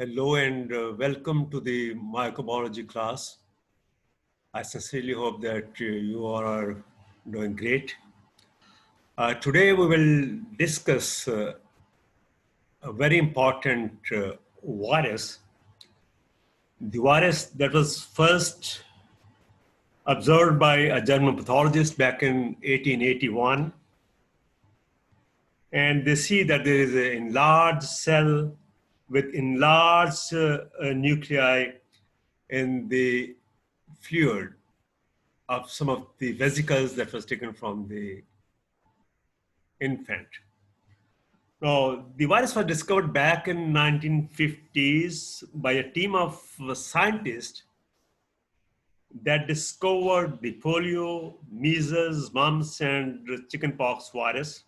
Hello and welcome to the microbiology class. I sincerely hope that you all are doing great. Today we will discuss a very important virus. The virus that was first observed by a German pathologist back in 1881. And they see that there is an enlarged cell with enlarged nuclei in the fluid of some of the vesicles that was taken from the infant. Now, the virus was discovered back in 1950s by a team of scientists that discovered the polio, measles, mumps, and chickenpox virus.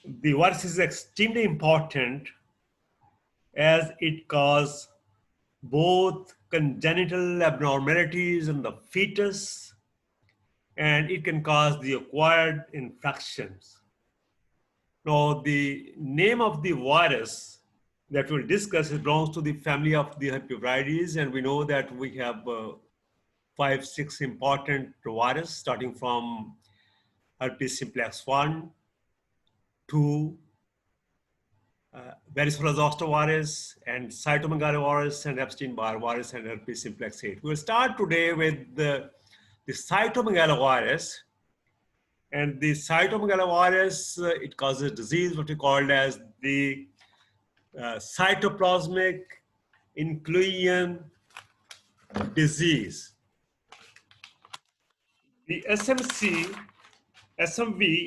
The virus is extremely important as it causes both congenital abnormalities in the fetus and it can cause the acquired infections. Now, the name of the virus that we'll discuss belongs to the family of the herpesvirides, and we know that we have 5-6 important viruses starting from herpes simplex 1, 2, varicella zoster virus, and CytoMGEBV virus, and Epstein-Barr virus, and herpes simplex 8. We'll start today with the CytoMGEBV virus. And the CytoMGEBV virus, it causes disease, what we called as the cytoplasmic inclusion disease. The SMV,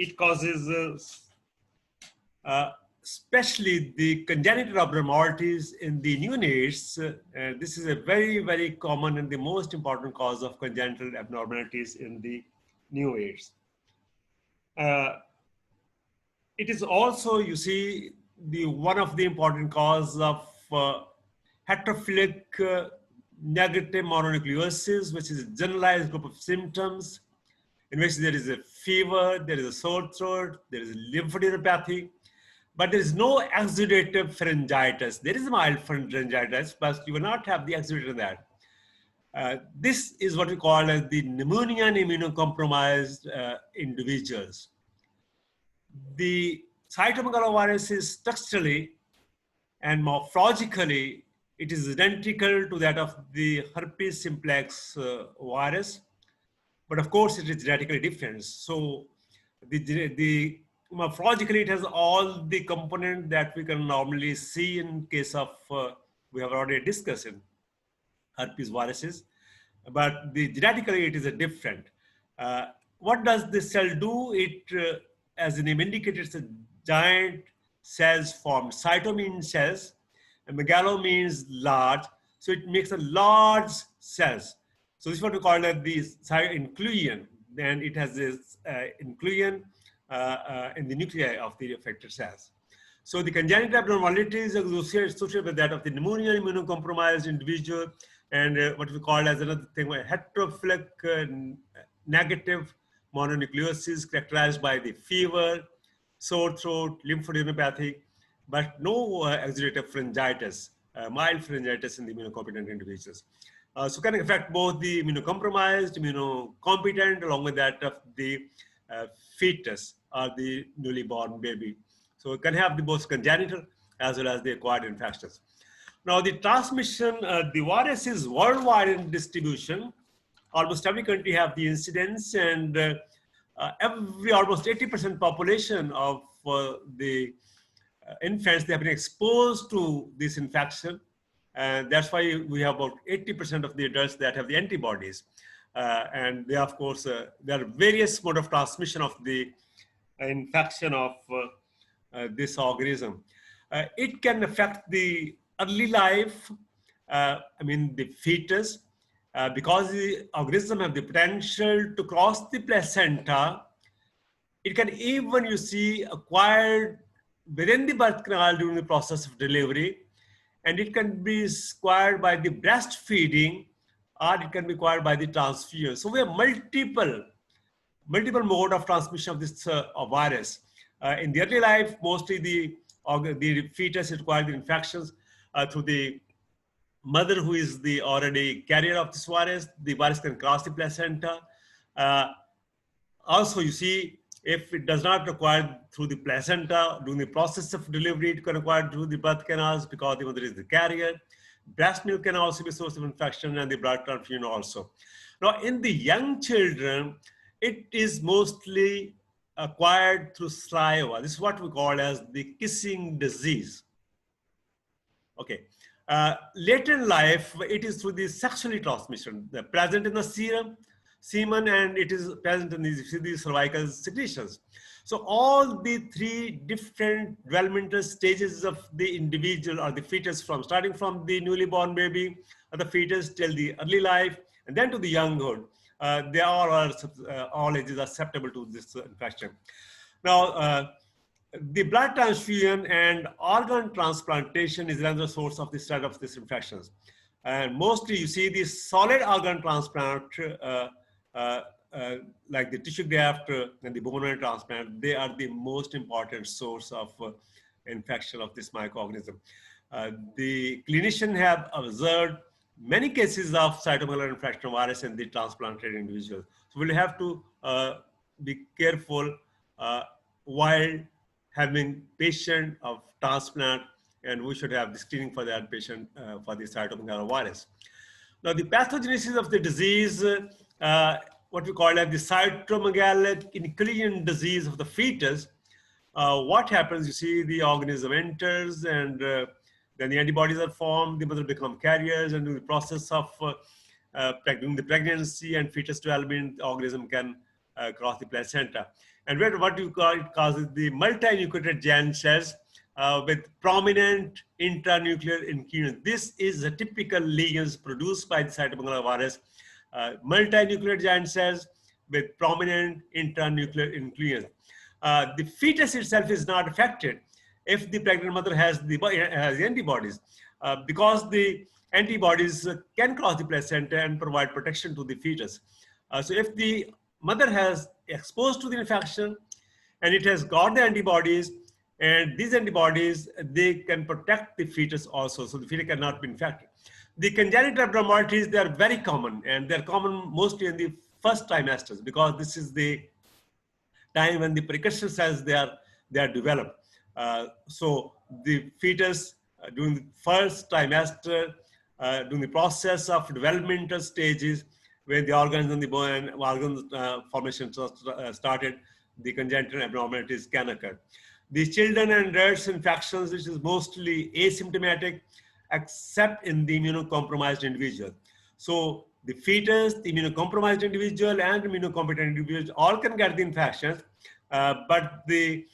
it causes especially the congenital abnormalities in the neonates. This is a very, very common and the most important cause of congenital abnormalities in the neonates. It is also, you see, one of the important causes of heterophilic negative mononucleosis, which is a generalized group of symptoms in which there is a fever, there is a sore throat, there is lymphadenopathy, but there is no exudative pharyngitis. There is a mild pharyngitis, but you will not have the exudative of that. This is what we call as the pneumonia in immunocompromised individuals. The CytoMGEBV virus is structurally and morphologically, it is identical to that of the herpes simplex virus, but of course it is genetically different. So the morphologically, it has all the components that we can normally see in case of, we have already discussed in herpes viruses, but genetically it is a different. What does this cell do? It, as the name indicates, it's a giant cells formed. Cyto means cells, and megalo means large. So it makes a large cells. So this is what we call the inclusion. Then it has this inclusion in the nuclei of the affected cells. So the congenital abnormalities associated with that of the pneumonia immunocompromised individual, and what we call as another thing, heterophilic negative mononucleosis characterized by the fever, sore throat, lymphadenopathy, but no exudative pharyngitis, mild pharyngitis in the immunocompetent individuals. So can affect both the immunocompromised, immunocompetent, along with that of the fetus or the newly born baby. So it can have the both congenital as well as the acquired infections. Now the transmission, the virus is worldwide in distribution. Almost every country have the incidence, and almost 80% population of the infants, they have been exposed to this infection. And that's why we have about 80% of the adults that have the antibodies. And they, of course, there are various modes of transmission of the infection of this organism. It can affect the early life, the fetus, because the organism have the potential to cross the placenta. It can even, you see, acquired within the birth canal during the process of delivery, and it can be acquired by the breastfeeding, or it can be acquired by the transfusion. So we have multiple mode of transmission of this virus. In the early life, mostly the fetus acquired the infections, through the mother who is the already carrier of this the virus can cross the placenta. Also, you see, if it does not require through the placenta, during the process of delivery, it can require through the birth canals because the mother is the carrier. Breast milk can also be a source of infection, and the blood transfusion also. Now, in the young children, it is mostly acquired through saliva. This is what we call as the kissing disease. Okay. Later in life, it is through the sexually transmission, present in the semen, and it is present in the cervical secretions. So all the three different developmental stages of the individual or the fetus, from starting from the newly born baby or the fetus till the early life, and then to the younghood, they all ages are susceptible to this infection. Now, the blood transfusion and organ transplantation is another source of the spread of these infections. And mostly you see the solid organ transplant, like the tissue graft and the bone marrow transplant, they are the most important source of infection of this microorganism. The clinician have observed many cases of cytomegalovirus infection virus in the transplanted individuals. So we'll have to be careful while having patient of transplant, and we should have the screening for that patient for the cytomegalovirus. Now, the pathogenesis of the disease, what we call as the cytomegalic inclusion disease of the fetus, what happens, you see the organism enters and then the antibodies are formed, the mother become carriers, and in the process of during the pregnancy and fetus development, the organism can cross the placenta. And what you call it causes the multinucleated giant cells with prominent intranuclear inclusion. This is a typical lesions produced by the cytomegalovirus, multinucleated giant cells with prominent intranuclear inclusion. The fetus itself is not affected if the pregnant mother has the antibodies, because the antibodies can cross the placenta and provide protection to the fetus. So if the mother has exposed to the infection and it has got the antibodies, and these antibodies, they can protect the fetus also, so the fetus cannot be infected. The congenital abnormalities, they are very common, and they're common mostly in the first trimesters, because this is the time when the precursor cells they are developed. So the fetus during the first trimester, during the process of developmental stages, when the organs and the bone organ formation started, the congenital abnormalities can occur. The children and adults infections, which is mostly asymptomatic, except in the immunocompromised individual. So the fetus, the immunocompromised individual, and immunocompetent individuals all can get the infections, but the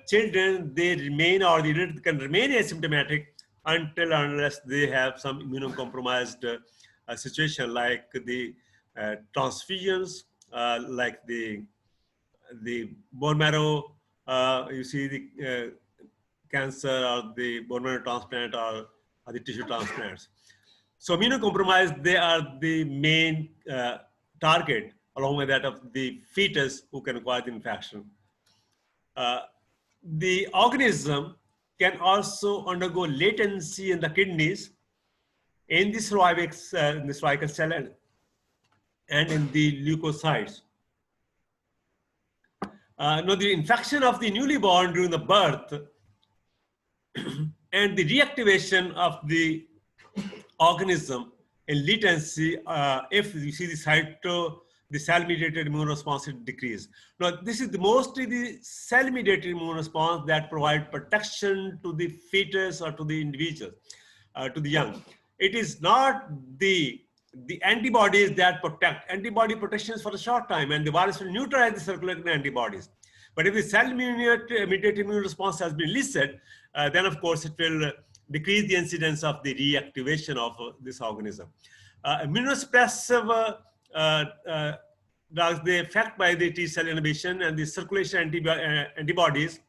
children, they remain, or the adult can remain asymptomatic until unless they have some immunocompromised situation, like the transfusions, like the bone marrow, you see the cancer, or the bone marrow transplant, or the tissue transplants. So immunocompromised, they are the main target, along with that of the fetus who can acquire the infection. The organism can also undergo latency in the kidneys, in the cervical cell, and in the leukocytes. Now, the infection of the newly born during the birth and the reactivation of the organism in latency, if you see the cell-mediated immune response decrease. Now, this is mostly the cell-mediated immune response that provide protection to the fetus or to the individual, to the young. It is not the antibodies that protect. Antibody protection is for a short time, and the virus will neutralize the circulating antibodies. But if the cell-mediated immune response has been elicited, then of course it will decrease the incidence of the reactivation of this organism. Immunosuppressive drugs, they affect by the T cell inhibition and the circulation antibodies,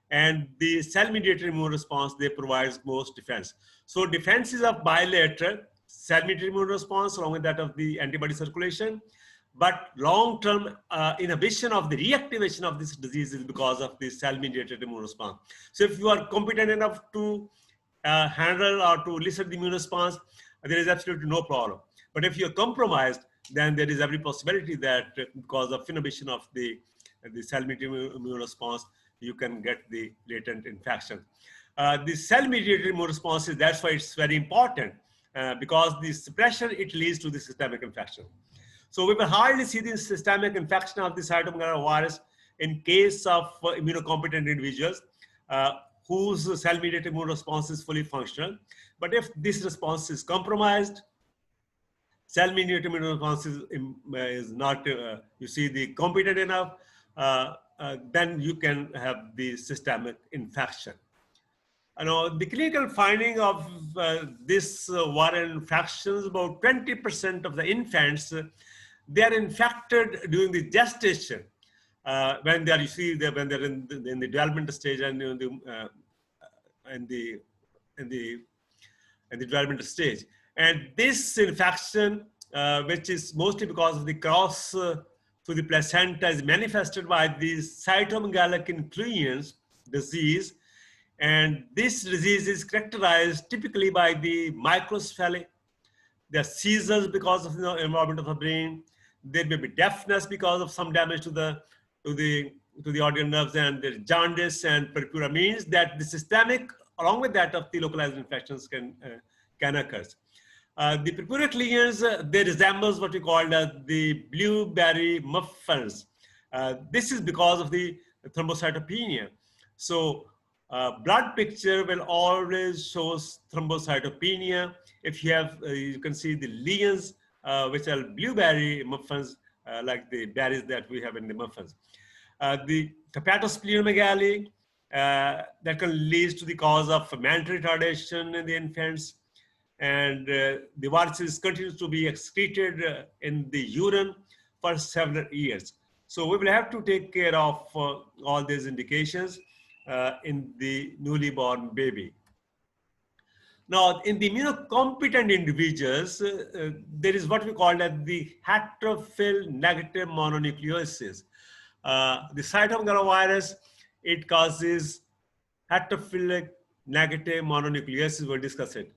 and the cell-mediated immune response, they provide most defense. So defense is of bilateral, cell-mediated immune response along with that of the antibody circulation, but long-term inhibition of the reactivation of this disease is because of the cell-mediated immune response. So if you are competent enough to handle or to elicit the immune response, there is absolutely no problem. But if you're compromised, then there is every possibility that because of inhibition of the cell-mediated immune response, you can get the latent infection. The cell-mediated immune response is, that's why it's very important, because the suppression, it leads to the systemic infection. So we will hardly see the systemic infection of the cytomegalovirus virus in case of immunocompetent individuals whose cell-mediated immune response is fully functional. But if this response is compromised, cell-mediated immune response is not, you see, the competent enough, then you can have the systemic infection. The clinical finding of this viral infections, about 20% of the infants, they are infected during the gestation when they are, you see, when they're in the development stage and in the developmental stage. And this infection, which is mostly because of the cross through the placenta, is manifested by the cytomegalic inclusions disease. And this disease is characterized typically by the microcephaly. There are seizures because of the involvement of the brain. There may be deafness because of some damage to the auditory nerves, and there is jaundice and purpura, means that the systemic, along with that of the localized infections, can occur. The purpuric lesions, they resemble what we call the blueberry muffins. This is because of the thrombocytopenia. So blood picture will always show thrombocytopenia. If you have, you can see the lesions, which are blueberry muffins, like the berries that we have in the muffins. The hepatosplenomegaly, that can lead to the cause of mental retardation in the infants. And the viruses continues to be excreted in the urine for several years. So we will have to take care of all these indications in the newly born baby. Now, in the immunocompetent individuals, there is what we call as the heterophil negative mononucleosis. The cytomegalovirus, it causes heterophilic negative mononucleosis. We'll discuss it.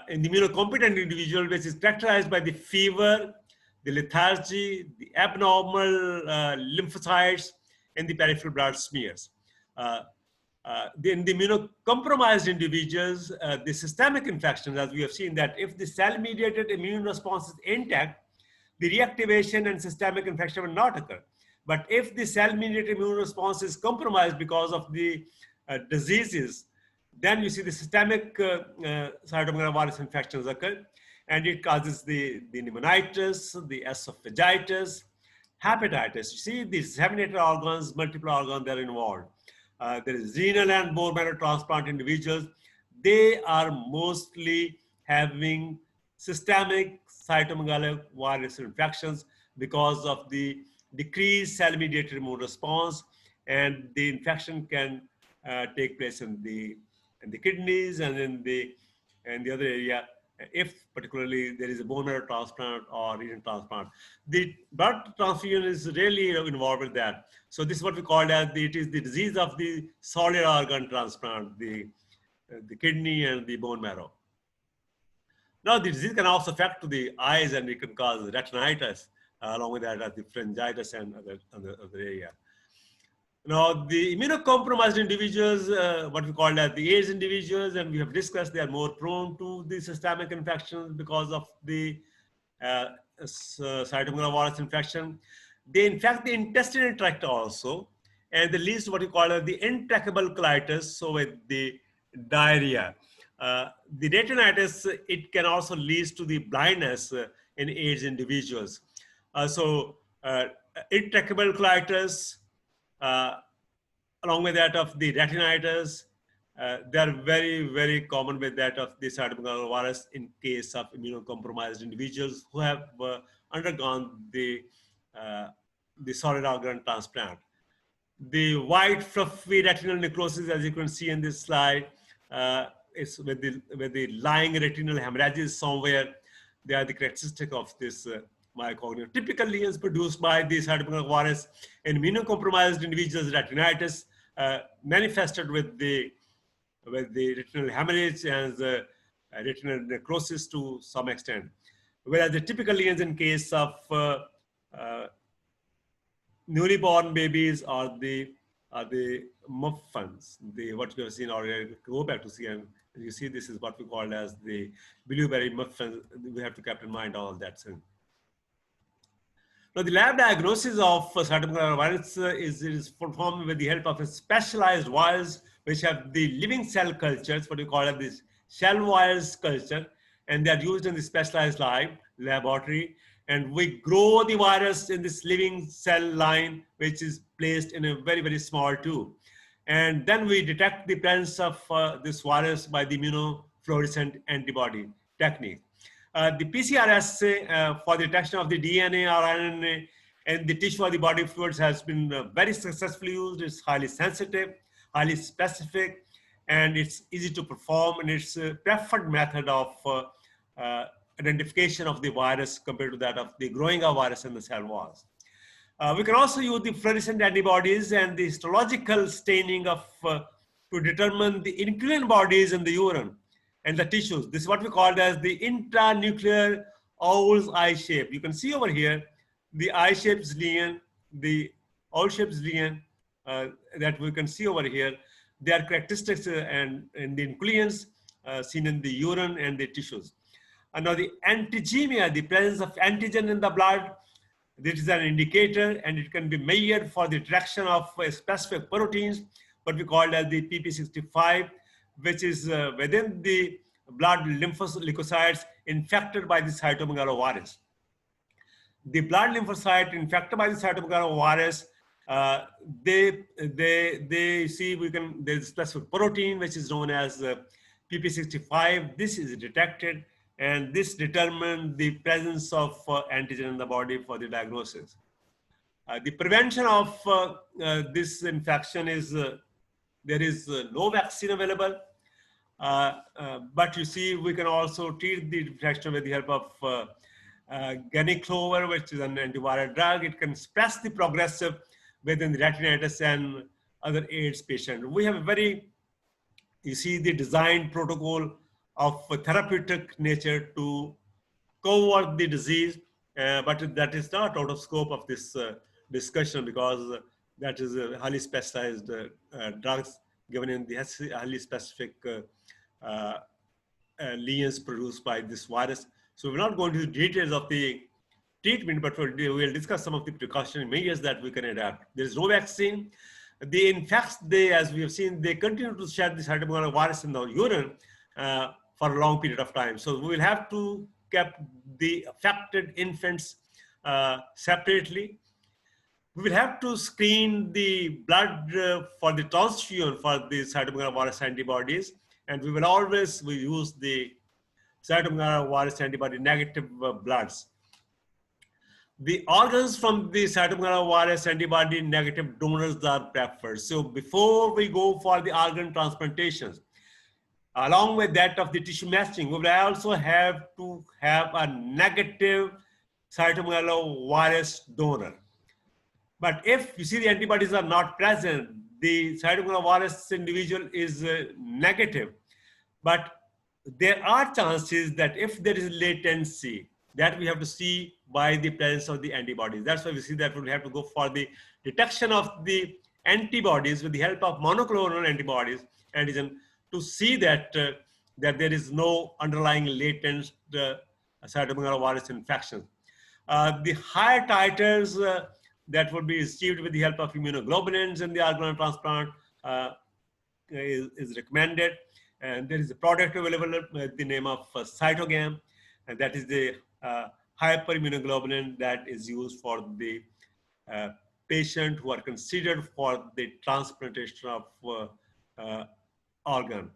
In the immunocompetent individual, which is characterized by the fever, the lethargy, the abnormal lymphocytes, and the peripheral blood smears. In the immunocompromised individuals, the systemic infections, as we have seen, that if the cell-mediated immune response is intact, the reactivation and systemic infection will not occur. But if the cell-mediated immune response is compromised because of the diseases, then you see the systemic cytomegalovirus infections occur, and it causes the pneumonitis, the esophagitis, hepatitis. You see, these 7 organs, multiple organs, they're involved. There is renal and bone marrow transplant individuals. They are mostly having systemic cytomegalovirus infections because of the decreased cell-mediated immune response, and the infection can take place in the kidneys and in the other area, if particularly there is a bone marrow transplant or renal transplant. The blood transfusion is really involved with that. So this is what we call as it is the disease of the solid organ transplant, the kidney and the bone marrow. Now, the disease can also affect the eyes, and it can cause retinitis, along with that, the pharyngitis and other area. Now, the immunocompromised individuals, what we call as the AIDS individuals, and we have discussed, they are more prone to the systemic infections because of the cytomegalovirus infection. They infect the intestinal tract also, and they lead to what we call as the intractable colitis, so with the diarrhea. The retinitis, it can also lead to the blindness in AIDS individuals. Intractable colitis, along with that of the retinitis, they are very, very common with that of the cytomegalovirus in case of immunocompromised individuals who have undergone the solid organ transplant. The white fluffy retinal necrosis, as you can see in this slide, is with the lying retinal hemorrhages somewhere. They are the characteristic of this myocognitive. Typical lesions produced by the cytomegalovirus in immunocompromised individuals, retinitis, manifested with the with the retinal hemorrhage and the retinal necrosis to some extent. Whereas the typical lesions in case of uh, newly born babies are the muffins, the what you have seen already. Go back to see, and you see this is what we call as the blueberry muffins. We have to keep in mind all that. Now, the lab diagnosis of cytomegalovirus is performed with the help of a specialized vials which have the living cell cultures, what we call as this shell vials culture, and they are used in the specialized laboratory. And we grow the virus in this living cell line, which is placed in a very, very small tube. And then we detect the presence of this virus by the immunofluorescent antibody technique. The PCR assay for the detection of the DNA or RNA and the tissue or the body fluids has been very successfully used. It's highly sensitive, highly specific, and it's easy to perform, and it's a preferred method of identification of the virus compared to that of the growing of virus in the cell walls. We can also use the fluorescent antibodies and the histological staining of to determine the inoculant bodies in the urine and the tissues. This is what we call as the intranuclear owl's eye shape. You can see over here the eye-shaped lesion, the owl-shaped lesion that we can see over here. They are characteristics and the inoculants seen in the urine and the tissues. And now the antigemia, the presence of antigen in the blood, this is an indicator, and it can be measured for the detection of specific proteins, what we call as the PP65, which is within the blood lymphocytes infected by the cytomegalovirus. The blood lymphocyte infected by the cytomegalovirus, they see there's a specific protein which is known as PP65. This is detected, and this determines the presence of antigen in the body for the diagnosis. The prevention of this infection is there is no vaccine available, but you see we can also treat the infection with the help of Ganiclover, which is an antiviral drug. It can suppress the progressive within the retinitis and other AIDS patients. We have a very, you see, the designed protocol of therapeutic nature to cover the disease, but that is not out of scope of this discussion, because that is a highly specialized drugs given in the highly specific lesions produced by this virus. So we're not going to the details of the treatment, but we'll discuss some of the precautionary measures that we can adapt. There is no vaccine. In fact, as we have seen, they continue to shed the cytomegalovirus in the urine for a long period of time. So we will have to keep the affected infants separately. We will have to screen the blood for the transfusion for the cytomegalovirus antibodies, and we will always use the cytomegalovirus antibody negative bloods. The organs from the cytomegalovirus antibody negative donors are preferred. So before we go for the organ transplantations, along with that of the tissue matching, we will also have to have a negative cytomegalovirus donor. But if you see the antibodies are not present, the cytomegalovirus individual is negative. But there are chances that if there is latency, that we have to see by the presence of the antibodies. That's why we see that we have to go for the detection of the antibodies with the help of monoclonal antibodies, antigen, to see that that there is no underlying latent cytomegalovirus infection. The higher titers that would be achieved with the help of immunoglobulins in the organ transplant is recommended. And there is a product available with the name of CytoGam, and that is the hyperimmunoglobulin that is used for the patient who are considered for the transplantation of organ,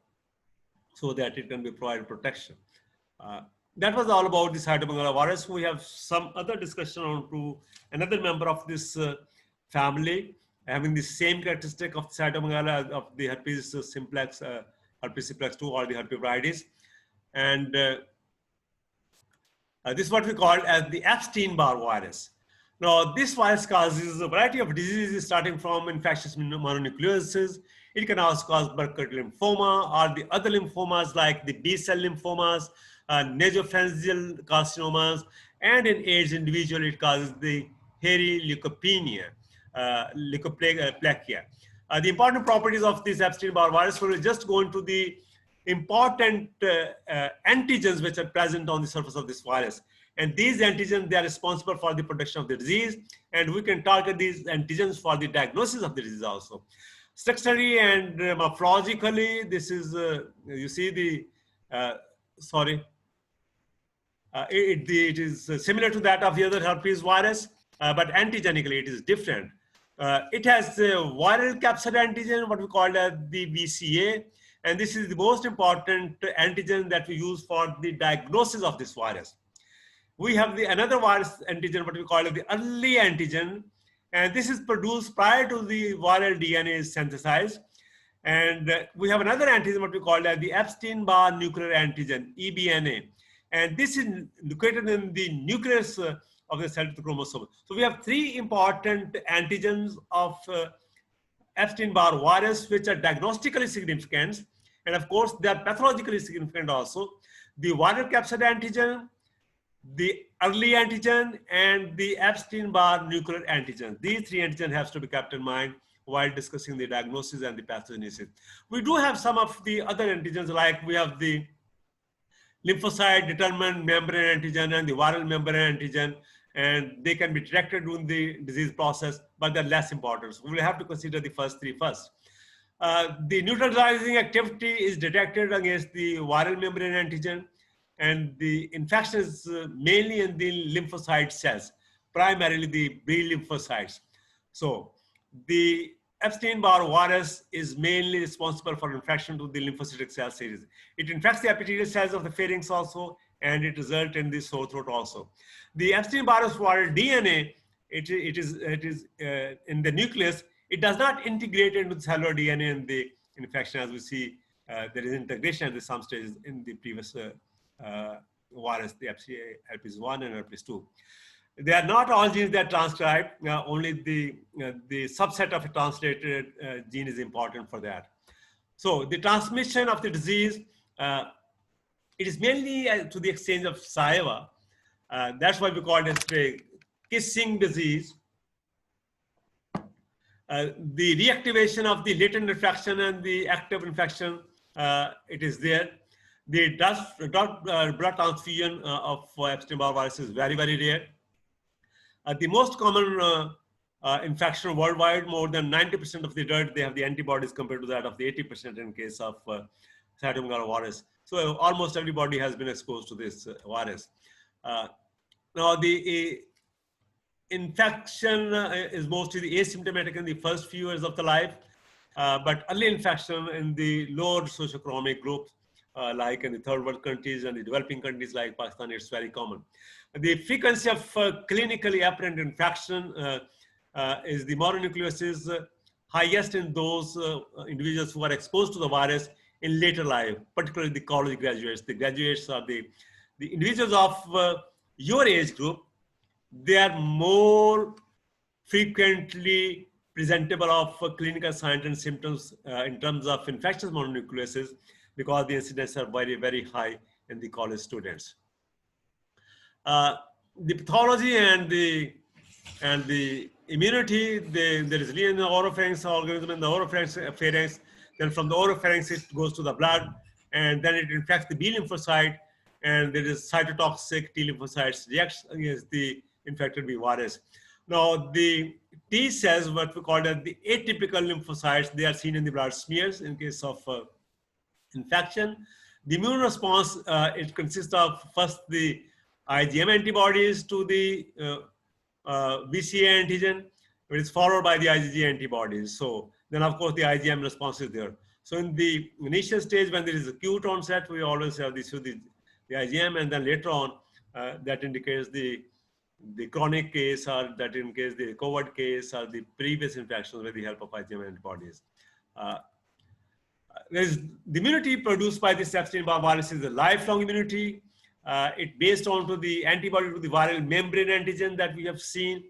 so that it can be provided protection. That was all about the cytomegalovirus. We have some other discussion on to another member of this family having the same characteristic of cytomegalovirus of the herpes simplex, herpes simplex 2 or the herpes viridis. And this is what we call as the Epstein-Barr virus. Now, this virus causes a variety of diseases starting from infectious mononucleosis. It can also cause Burkitt lymphoma or the other lymphomas like the B-cell lymphomas, nasopharyngeal carcinomas, and in AIDS individual, it causes the hairy leukopenia, leukoplakia. The important properties of this Epstein-Barr virus, will just go into the important antigens which are present on the surface of this virus. And these antigens, they are responsible for the production of the disease, and we can target these antigens for the diagnosis of the disease also. Structurally and morphologically, this is, you see the, it is similar to that of the other herpes virus, but antigenically it is different. It has a viral capsid antigen, what we call as the VCA, and this is the most important antigen that we use for the diagnosis of this virus. We have another virus antigen, what we call it the early antigen, and this is produced prior to the viral DNA is synthesized. And we have another antigen, what we call as the Epstein-Barr nuclear antigen, EBNA, and this is located in the nucleus of the cell chromosome. So we have three important antigens of Epstein-Barr virus, which are diagnostically significant, and of course they are pathologically significant also. The viral capsid antigen, the early antigen, and the Epstein-Barr nuclear antigen. These three antigens have to be kept in mind while discussing the diagnosis and the pathogenesis. We do have some of the other antigens, like we have the lymphocyte determined membrane antigen and the viral membrane antigen, and they can be detected during the disease process, but they're less important. So we'll have to consider the first three first. The neutralizing activity is detected against the viral membrane antigen, and the infection is mainly in the lymphocyte cells, primarily the B lymphocytes. So the Epstein-Barr virus is mainly responsible for infection to the lymphocytic cell series. It infects the epithelial cells of the pharynx also, and it results in the sore throat also. The Epstein-Barr viral DNA, it is in the nucleus. It does not integrate into the cellular DNA in the infection, as we see. There is integration at some stages in the previous virus, the herpes 1 and herpes 2. They are not all genes that transcribe. Only the subset of a translated gene is important for that. So the transmission of the disease, it is mainly to the exchange of saliva. That's why we call it a kissing disease. The reactivation of the latent infection and the active infection, it is there. The blood transfusion of Epstein-Barr virus is very, very rare. The most common infection worldwide, more than 90% of the dirt, they have the antibodies compared to that of the 80% in case of CytoMGEBV virus. So almost everybody has been exposed to this virus. Now the infection is mostly asymptomatic in the first few years of the life, but early infection in the lower socioeconomic groups, like in the third world countries and the developing countries like Pakistan, it's very common. The frequency of clinically apparent infection is the mononucleosis highest in those individuals who are exposed to the virus in later life, particularly the college graduates. The graduates are the individuals of your age group. They are more frequently presentable of clinical signs and symptoms in terms of infectious mononucleosis, because the incidence are very, very high in the college students. The pathology and the immunity, there is really an oropharynx organism in the oropharynx. Then from the oropharynx, it goes to the blood, and then it infects the B lymphocyte, and there is cytotoxic T lymphocytes reacts against the infected B virus. Now, the T cells, what we call the atypical lymphocytes, they are seen in the blood smears in case of infection. The immune response, it consists of first the IgM antibodies to the VCA antigen, which is followed by the IgG antibodies. So then, of course, the IgM response is there. So in the initial stage, when there is acute onset, we always have the IgM, and then later on, that indicates the chronic case, or that in case the covert case, or the previous infections with the help of IgM antibodies. There's the immunity produced by this Epstein-Barr virus is a lifelong immunity. It based on to the antibody to the viral membrane antigen that we have seen.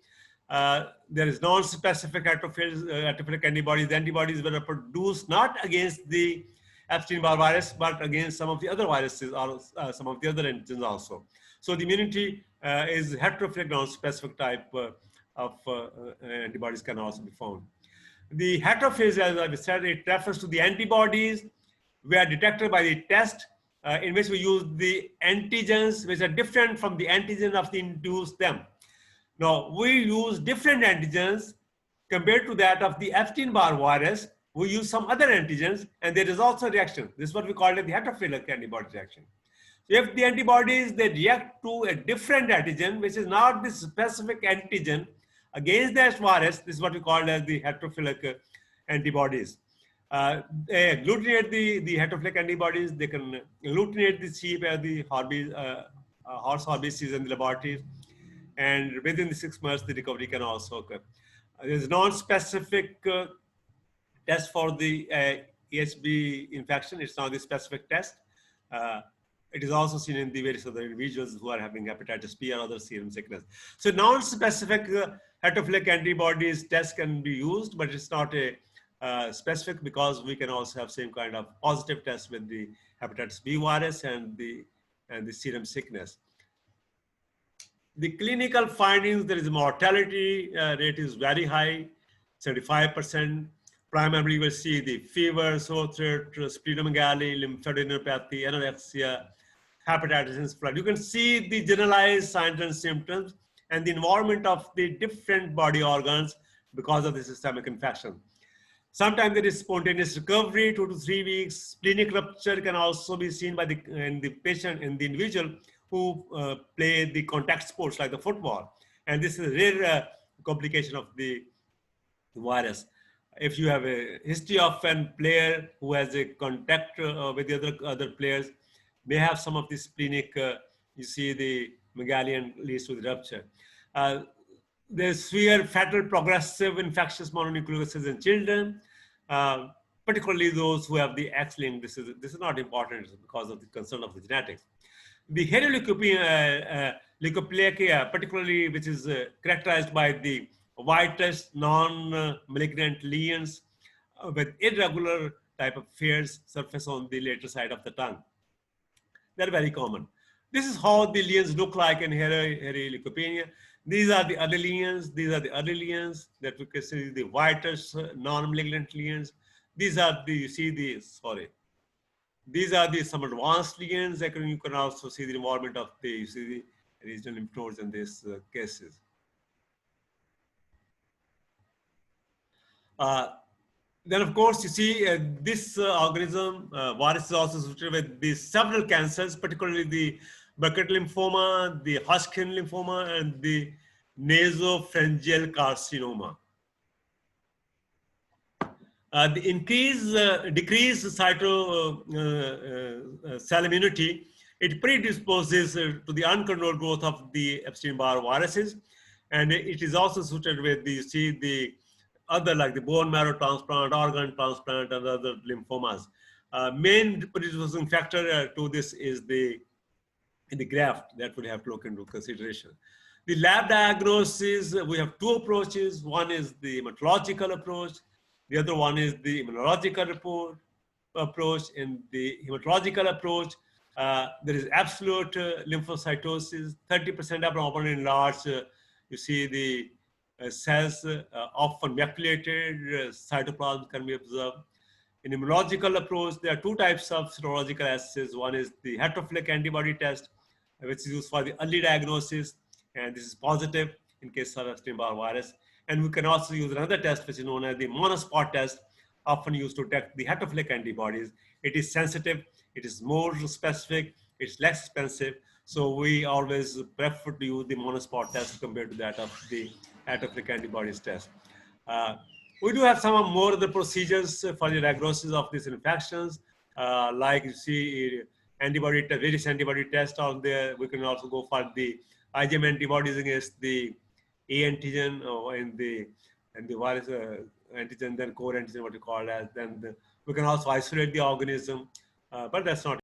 There is non-specific heterophilic antibodies. The antibodies were produced not against the Epstein-Barr virus, but against some of the other viruses or some of the other antigens also. So the immunity is heterophilic, non-specific type of antibodies can also be found. The heterophage, as I said, it refers to the antibodies were detected by the test in which we use the antigens which are different from the antigen of the induced them. Now, we use different antigens compared to that of the Epstein-Barr virus. We use some other antigens, and there is also a reaction. This is what we call it the heterophilic antibody reaction. So if the antibodies, they react to a different antigen, which is not the specific antigen against that virus, this is what we call as the heterophilic antibodies. They agglutinate the heterophilic antibodies. They can agglutinate the sheep as the horse hormesis in the laboratories. And within the 6 months, the recovery can also occur. There's non-specific test for the EHB infection. It's not the specific test. It is also seen in the various other individuals who are having hepatitis B or other serum sickness. So non-specific heterophilic antibodies test can be used, but it's not a specific, because we can also have same kind of positive test with the hepatitis B virus and the serum sickness. The clinical findings, there is a mortality rate is very high, 75%. Primarily, we'll see the fever, sore throat, splenomegaly, lymphadenopathy, anorexia, hepatitis and flood. You can see the generalized signs and symptoms and the involvement of the different body organs because of the systemic infection. Sometimes there is spontaneous recovery, 2 to 3 weeks. Splenic rupture can also be seen by in the patient, in the individual who play the contact sports like the football. And this is a rare complication of the virus. If you have a history of a player who has a contact with the other players, may have some of the splenic, you see the megaly leads to the rupture. There's severe fatal progressive infectious mononucleosis in children, particularly those who have the X-linked. This is not important because of the concern of the genetics. The leukopenia, particularly which is characterized by the whitish non-malignant lesions with irregular type of hairs surface on the later side of the tongue. They're very common. This is how the lesions look like in hairy leukopenia. These are the other lesions. These are the other lesions that we can see, the whitish non-malignant lesions. These are the, you see the, sorry. These are the some advanced lesions. You can also see the involvement of the, you see the regional lymph nodes in these cases. Then, of course, you see this organism, virus is also associated with the several cancers, particularly the Burkitt lymphoma, the Hodgkin lymphoma, and the nasopharyngeal carcinoma. The decreased cell immunity, it predisposes to the uncontrolled growth of the Epstein-Barr viruses, and it is also associated with the, you see the other like the bone marrow transplant, organ transplant, and other lymphomas. Main predisposing factor to this is the graft that we have to look into consideration. The lab diagnosis, we have 2 approaches. One is the hematological approach. The other one is the immunological approach. In the hematological approach, there is absolute lymphocytosis, 30% abnormal in large. You see the cells often maculated, cytoplasm can be observed. In immunological approach, there are 2 types of serological assays. One is the heterophilic antibody test, which is used for the early diagnosis, and this is positive in case of Epstein-Barr virus. And we can also use another test, which is known as the monospot test, often used to detect the heterophilic antibodies. It is sensitive, it is more specific, it's less expensive. So we always prefer to use the monospot test compared to that of the heterophilic antibodies test. We do have some more other procedures for the diagnosis of these infections, like you see various antibody tests out there. We can also go for the IgM antibodies against the A antigen and the virus antigen, then core antigen, what you call as. Then we can also isolate the organism, but that's not